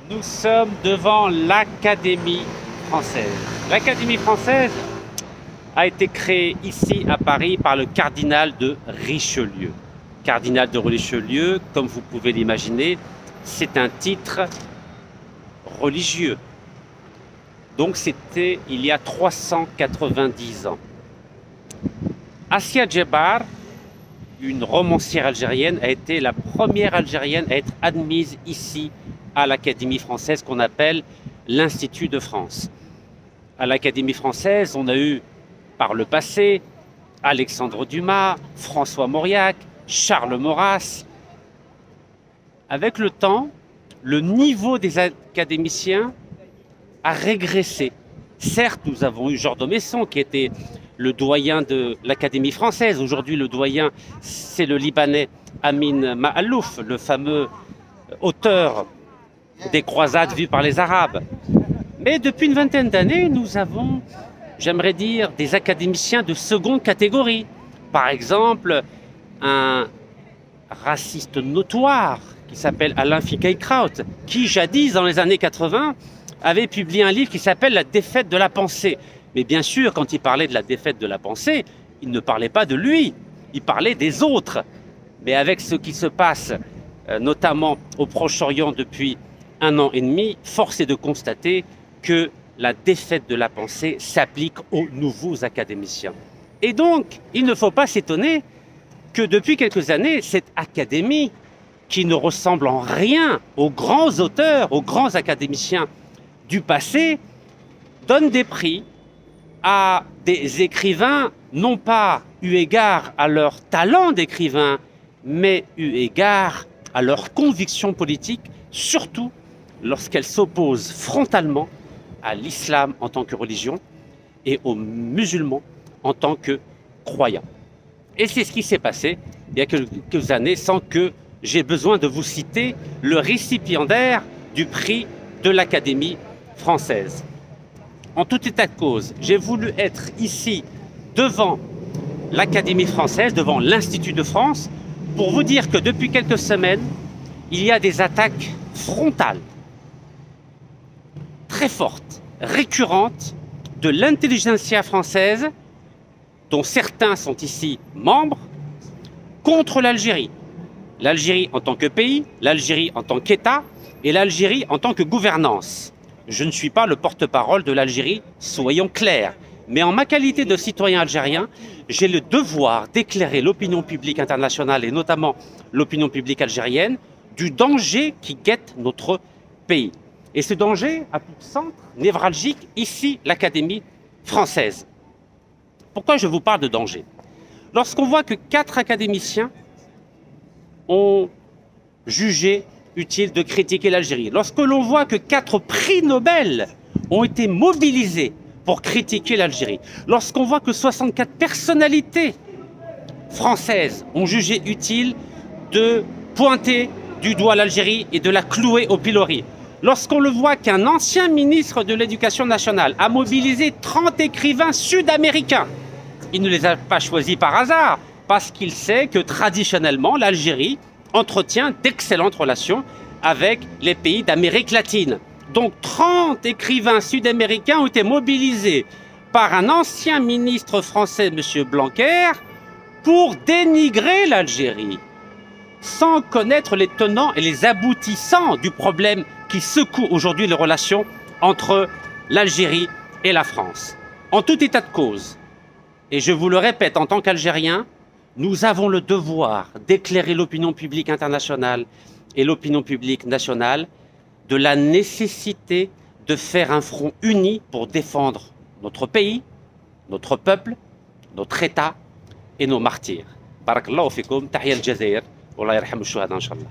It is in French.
Nous sommes devant l'Académie française. L'Académie française a été créée ici à Paris par le cardinal de Richelieu. Cardinal de Richelieu, comme vous pouvez l'imaginer, c'est un titre religieux. Donc c'était il y a 390 ans. Assia Djebar, une romancière algérienne, a été la première Algérienne à être admise ici à l'Académie française qu'on appelle l'Institut de France. À l'Académie française, on a eu par le passé Alexandre Dumas, François Mauriac, Charles Maurras. Avec le temps, le niveau des académiciens a régressé. Certes, nous avons eu Georges Domesson qui était le doyen de l'Académie française. Aujourd'hui, le doyen, c'est le Libanais Amin Maalouf, le fameux auteur des croisades vues par les Arabes. Mais depuis une vingtaine d'années, nous avons, j'aimerais dire, des académiciens de seconde catégorie. Par exemple, un raciste notoire qui s'appelle Alain Finkielkraut, qui jadis, dans les années 80, avait publié un livre qui s'appelle « La défaite de la pensée ». Mais bien sûr, quand il parlait de la défaite de la pensée, il ne parlait pas de lui, il parlait des autres. Mais avec ce qui se passe, notamment au Proche-Orient depuis 1 an et demi, force est de constater que la défaite de la pensée s'applique aux nouveaux académiciens. Et donc, il ne faut pas s'étonner que depuis quelques années, cette académie, qui ne ressemble en rien aux grands auteurs, aux grands académiciens du passé, donne des prix à des écrivains, non pas eu égard à leur talent d'écrivain, mais eu égard à leur conviction politique, surtout lorsqu'elles s'opposent frontalement à l'islam en tant que religion et aux musulmans en tant que croyants. Et c'est ce qui s'est passé il y a quelques années, sans que j'ai besoin de vous citer le récipiendaire du prix de l'Académie française. En tout état de cause, j'ai voulu être ici devant l'Académie française, devant l'Institut de France, pour vous dire que depuis quelques semaines, il y a des attaques frontales, très fortes, récurrentes, de l'intelligentsia française, dont certains sont ici membres, contre l'Algérie. L'Algérie en tant que pays, l'Algérie en tant qu'État et l'Algérie en tant que gouvernance. Je ne suis pas le porte-parole de l'Algérie, soyons clairs. Mais en ma qualité de citoyen algérien, j'ai le devoir d'éclairer l'opinion publique internationale et notamment l'opinion publique algérienne du danger qui guette notre pays. Et ce danger a pour centre névralgique ici l'Académie française. Pourquoi je vous parle de danger? Lorsqu'on voit que 4 académiciens ont jugé utile de critiquer l'Algérie, lorsque l'on voit que 4 prix Nobel ont été mobilisés pour critiquer l'Algérie, lorsqu'on voit que 64 personnalités françaises ont jugé utile de pointer du doigt l'Algérie et de la clouer au pilori, lorsqu'on le voit qu'un ancien ministre de l'Éducation nationale a mobilisé 30 écrivains sud-américains, il ne les a pas choisis par hasard, parce qu'il sait que traditionnellement l'Algérie entretient d'excellentes relations avec les pays d'Amérique latine. Donc 30 écrivains sud-américains ont été mobilisés par un ancien ministre français, M. Blanquer, pour dénigrer l'Algérie, sans connaître les tenants et les aboutissants du problème qui secoue aujourd'hui les relations entre l'Algérie et la France. En tout état de cause, et je vous le répète en tant qu'Algérien, nous avons le devoir d'éclairer l'opinion publique internationale et l'opinion publique nationale de la nécessité de faire un front uni pour défendre notre pays, notre peuple, notre État et nos martyrs. Barakallahu fikoum, tahiyya al-Jazair, wallah yarham al-shuhada, inshallah.